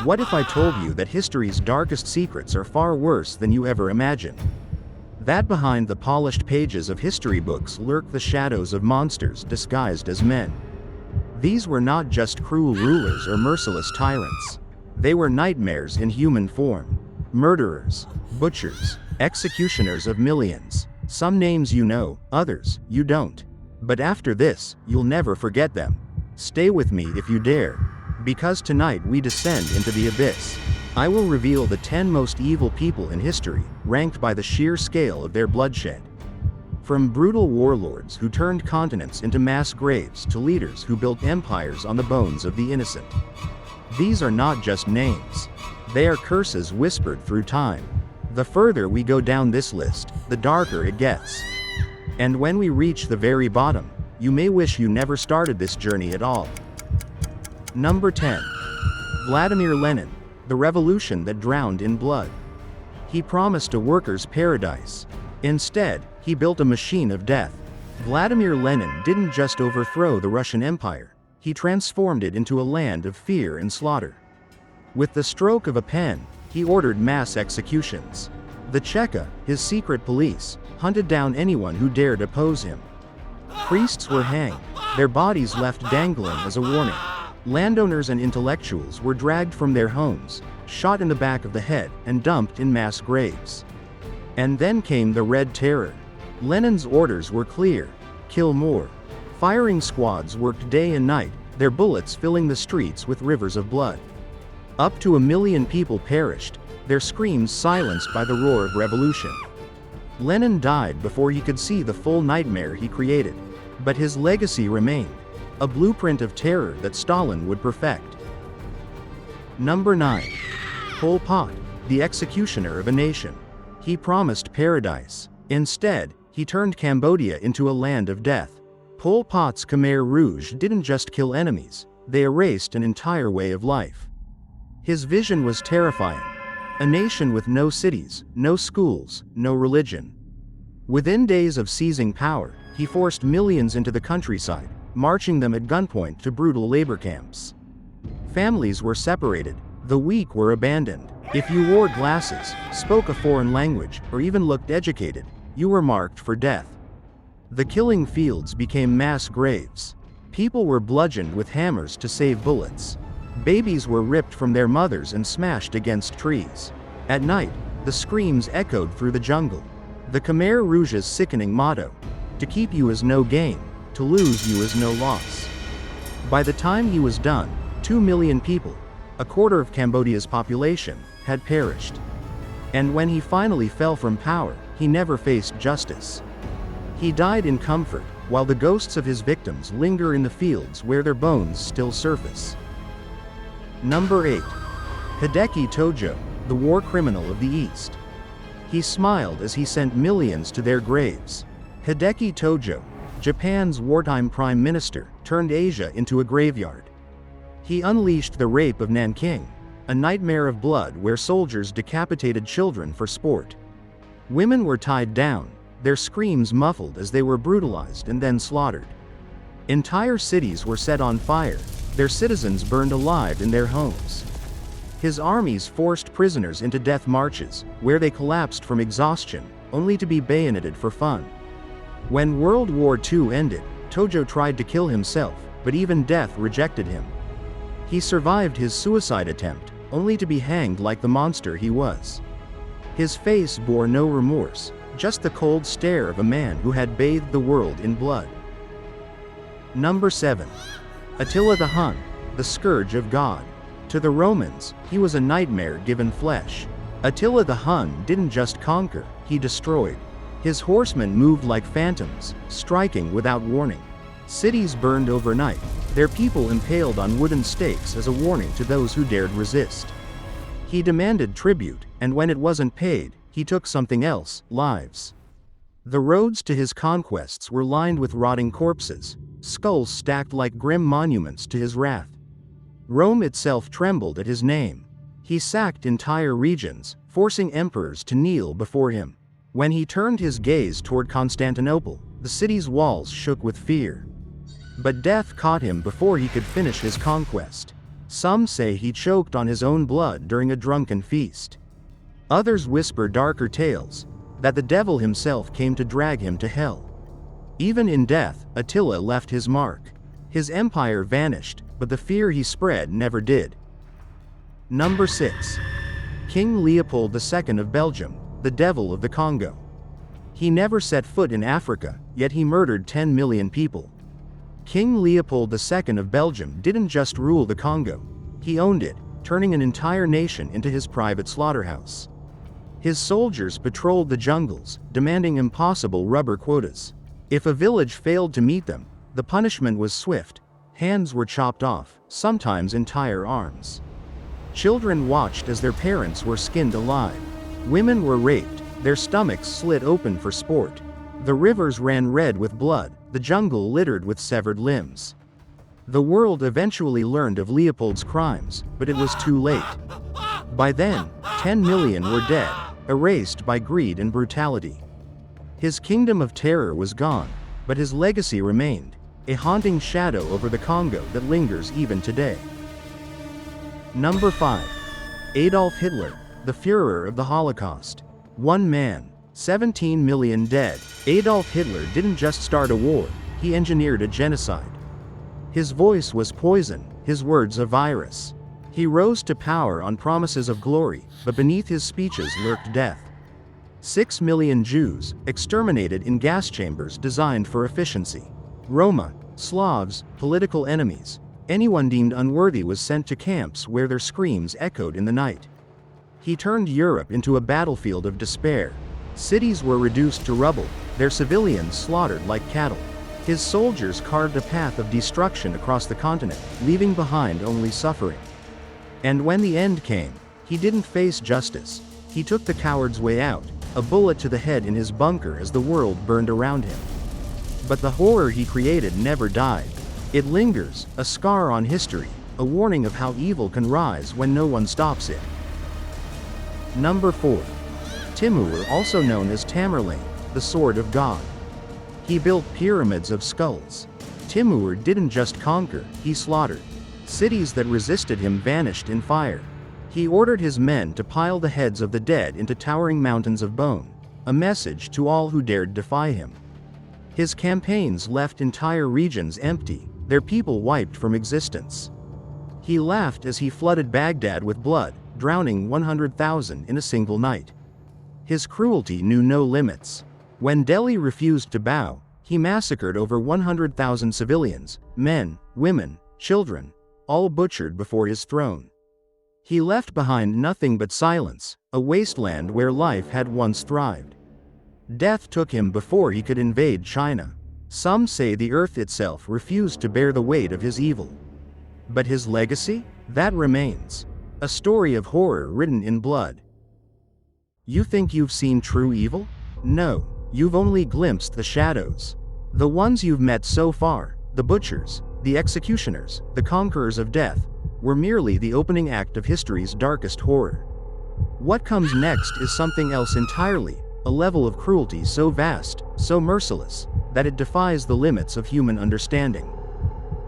What if I told you that history's darkest secrets are far worse than you ever imagined? That behind the polished pages of history books lurk the shadows of monsters disguised as men. These were not just cruel rulers or merciless tyrants. They were nightmares in human form. Murderers, butchers, executioners of millions. Some names you know, others you don't. But after this, you'll never forget them. Stay with me if you dare. Because tonight we descend into the abyss. I will reveal the 10 most evil people in history, ranked by the sheer scale of their bloodshed. From brutal warlords who turned continents into mass graves to leaders who built empires on the bones of the innocent. These are not just names. They are curses whispered through time. The further we go down this list, the darker it gets. And when we reach the very bottom, you may wish you never started this journey at all. Number 10. Vladimir Lenin, the revolution that drowned in blood. He promised a workers' paradise. Instead, he built a machine of death. Vladimir Lenin didn't just overthrow the Russian Empire, he transformed it into a land of fear and slaughter. With the stroke of a pen, he ordered mass executions. The Cheka, his secret police, hunted down anyone who dared oppose him. Priests were hanged, their bodies left dangling as a warning. Landowners and intellectuals were dragged from their homes, shot in the back of the head, and dumped in mass graves. And then came the Red Terror. Lenin's orders were clear: kill more. Firing squads worked day and night, their bullets filling the streets with rivers of blood. Up to 1 million people perished, their screams silenced by the roar of revolution. Lenin died before he could see the full nightmare he created. But his legacy remained. A blueprint of terror that Stalin would perfect. Number 9. Pol Pot, the executioner of a nation. He promised paradise. Instead, he turned Cambodia into a land of death. Pol Pot's Khmer Rouge didn't just kill enemies, they erased an entire way of life. His vision was terrifying. A nation with no cities, no schools, no religion. Within days of seizing power, he forced millions into the countryside, marching them at gunpoint to brutal labor camps. Families were separated, the weak were abandoned. If you wore glasses, spoke a foreign language, or even looked educated, you were marked for death. The killing fields became mass graves. People were bludgeoned with hammers to save bullets. Babies were ripped from their mothers and smashed against trees. At night, the screams echoed through the jungle. The Khmer Rouge's sickening motto: to keep you is no gain, to lose you is no loss. By the time he was done, 2 million people, a quarter of Cambodia's population, had perished. And when he finally fell from power, he never faced justice. He died in comfort, while the ghosts of his victims linger in the fields where their bones still surface. Number 8. Hideki Tojo, the war criminal of the East. He smiled as he sent millions to their graves. Hideki Tojo, Japan's wartime prime minister, turned Asia into a graveyard. He unleashed the rape of Nanking, a nightmare of blood where soldiers decapitated children for sport. Women were tied down, their screams muffled as they were brutalized and then slaughtered. Entire cities were set on fire, their citizens burned alive in their homes. His armies forced prisoners into death marches, where they collapsed from exhaustion, only to be bayoneted for fun. When World War II ended, Tojo tried to kill himself, but even death rejected him. He survived his suicide attempt, only to be hanged like the monster he was. His face bore no remorse, just the cold stare of a man who had bathed the world in blood. Number 7. Attila the Hun, the scourge of God. To the Romans, he was a nightmare given flesh. Attila the Hun didn't just conquer, he destroyed. His horsemen moved like phantoms, striking without warning. Cities burned overnight, their people impaled on wooden stakes as a warning to those who dared resist. He demanded tribute, and when it wasn't paid, he took something else: lives. The roads to his conquests were lined with rotting corpses, skulls stacked like grim monuments to his wrath. Rome itself trembled at his name. He sacked entire regions, forcing emperors to kneel before him. When he turned his gaze toward Constantinople, the city's walls shook with fear. But death caught him before he could finish his conquest. Some say he choked on his own blood during a drunken feast. Others whisper darker tales, that the devil himself came to drag him to hell. Even in death, Attila left his mark. His empire vanished, but the fear he spread never did. Number 6. King Leopold II of Belgium, the Devil of the Congo. He never set foot in Africa, yet he murdered 10 million people. King Leopold II of Belgium didn't just rule the Congo, he owned it, turning an entire nation into his private slaughterhouse. His soldiers patrolled the jungles, demanding impossible rubber quotas. If a village failed to meet them, the punishment was swift. Hands were chopped off, sometimes entire arms. Children watched as their parents were skinned alive. Women were raped, their stomachs slit open for sport. The rivers ran red with blood, the jungle littered with severed limbs. The world eventually learned of Leopold's crimes, but it was too late. By then, 10 million were dead, erased by greed and brutality. His kingdom of terror was gone, but his legacy remained, a haunting shadow over the Congo that lingers even today. Number 5. Adolf Hitler, the Führer of the Holocaust. One man, 17 million dead. Adolf Hitler didn't just start a war, he engineered a genocide. His voice was poison, his words a virus. He rose to power on promises of glory, but beneath his speeches lurked death. 6 million Jews, exterminated in gas chambers designed for efficiency. Roma, Slavs, political enemies. Anyone deemed unworthy was sent to camps where their screams echoed in the night. He turned Europe into a battlefield of despair. Cities were reduced to rubble, their civilians slaughtered like cattle. His soldiers carved a path of destruction across the continent, leaving behind only suffering. And when the end came, he didn't face justice. He took the coward's way out, a bullet to the head in his bunker as the world burned around him. But the horror he created never died. It lingers, a scar on history, a warning of how evil can rise when no one stops it. Number 4. Timur, also known as Tamerlane, the Sword of God. He built pyramids of skulls. Timur didn't just conquer, he slaughtered. Cities that resisted him vanished in fire. He ordered his men to pile the heads of the dead into towering mountains of bone, a message to all who dared defy him. His campaigns left entire regions empty, their people wiped from existence. He laughed as he flooded Baghdad with blood, drowning 100,000 in a single night. His cruelty knew no limits. When Delhi refused to bow, he massacred over 100,000 civilians, men, women, children, all butchered before his throne. He left behind nothing but silence, a wasteland where life had once thrived. Death took him before he could invade China. Some say the earth itself refused to bear the weight of his evil. But his legacy? That remains. A story of horror written in blood. You think you've seen true evil? No, you've only glimpsed the shadows. The ones you've met so far, the butchers, the executioners, the conquerors of death, were merely the opening act of history's darkest horror. What comes next is something else entirely, a level of cruelty so vast, so merciless, that it defies the limits of human understanding.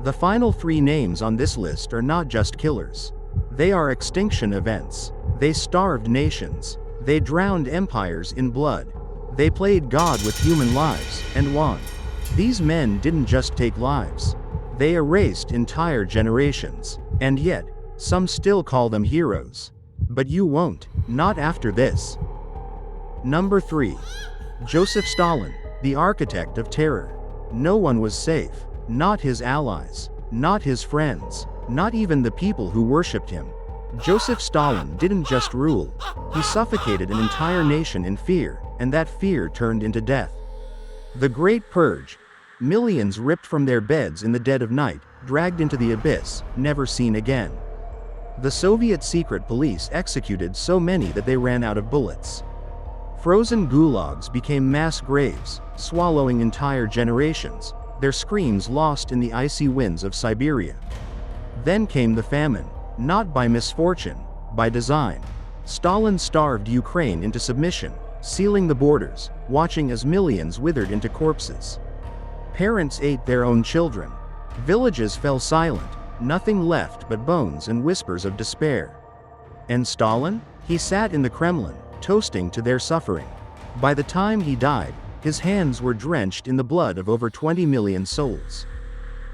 The final 3 names on this list are not just killers. They are extinction events. They starved nations. They drowned empires in blood. They played God with human lives, and won. These men didn't just take lives. They erased entire generations. And yet, some still call them heroes. But you won't, not after this. Number 3. Joseph Stalin, the architect of terror. No one was safe. Not his allies. Not his friends. Not even the people who worshipped him. Joseph Stalin didn't just rule. He suffocated an entire nation in fear, and that fear turned into death. The Great Purge. Millions ripped from their beds in the dead of night, dragged into the abyss, never seen again. The Soviet secret police executed so many that they ran out of bullets. Frozen gulags became mass graves, swallowing entire generations, their screams lost in the icy winds of Siberia. Then came the famine, not by misfortune, by design. Stalin starved Ukraine into submission, sealing the borders, watching as millions withered into corpses. Parents ate their own children. Villages fell silent, Nothing left but bones and whispers of despair. And Stalin? He sat in the Kremlin, toasting to their suffering. By the time he died, his hands were drenched in the blood of over 20 million souls.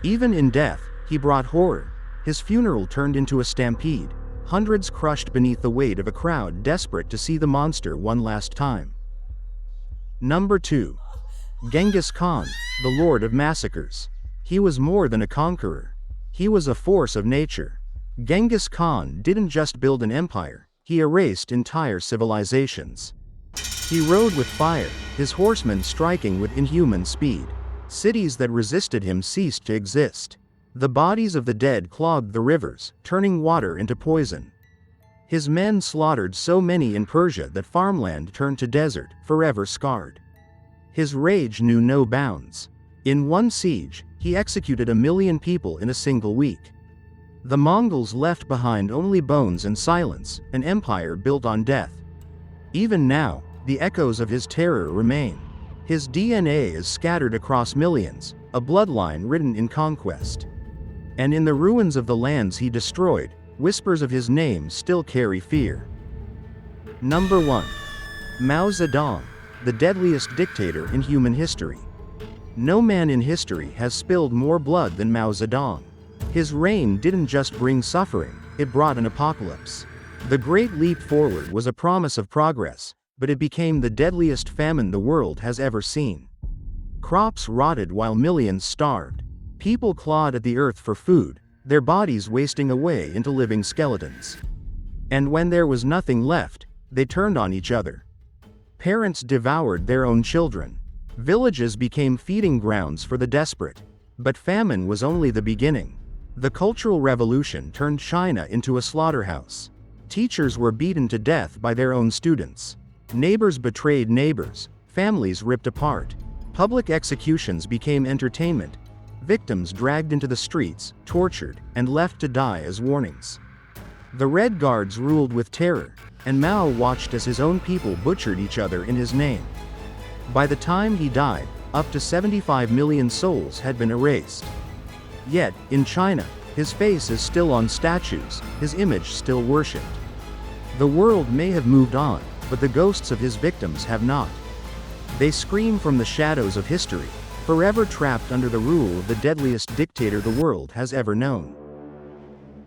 Even in death, he brought horror. His funeral turned into a stampede, hundreds crushed beneath the weight of a crowd desperate to see the monster one last time. Number 2. Genghis Khan, the Lord of Massacres. He was more than a conqueror. He was a force of nature. Genghis Khan didn't just build an empire, he erased entire civilizations. He rode with fire, his horsemen striking with inhuman speed. Cities that resisted him ceased to exist. The bodies of the dead clogged the rivers, turning water into poison. His men slaughtered so many in Persia that farmland turned to desert, forever scarred. His rage knew no bounds. In one siege, he executed 1 million people in a single week. The Mongols left behind only bones and silence, an empire built on death. Even now, the echoes of his terror remain. His DNA is scattered across millions, a bloodline written in conquest. And in the ruins of the lands he destroyed, whispers of his name still carry fear. Number 1. Mao Zedong, the deadliest dictator in human history. No man in history has spilled more blood than Mao Zedong. His reign didn't just bring suffering, it brought an apocalypse. The Great Leap Forward was a promise of progress, but it became the deadliest famine the world has ever seen. Crops rotted while millions starved. People clawed at the earth for food, their bodies wasting away into living skeletons. And when there was nothing left, they turned on each other. Parents devoured their own children. Villages became feeding grounds for the desperate. But famine was only the beginning. The Cultural Revolution turned China into a slaughterhouse. Teachers were beaten to death by their own students. Neighbors betrayed neighbors, families ripped apart. Public executions became entertainment. Victims dragged into the streets, tortured, and left to die as warnings. The Red Guards ruled with terror, and Mao watched as his own people butchered each other in his name. By the time he died, up to 75 million souls had been erased. Yet, in China, his face is still on statues, his image still worshipped. The world may have moved on, but the ghosts of his victims have not. They scream from the shadows of history, forever trapped under the rule of the deadliest dictator the world has ever known.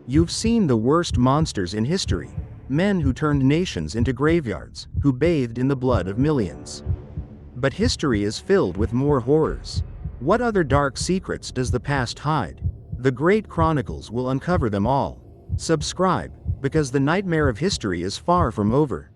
You've seen the worst monsters in history, men who turned nations into graveyards, who bathed in the blood of millions. But history is filled with more horrors. What other dark secrets does the past hide? The Great Chronicles will uncover them all. Subscribe, because the nightmare of history is far from over.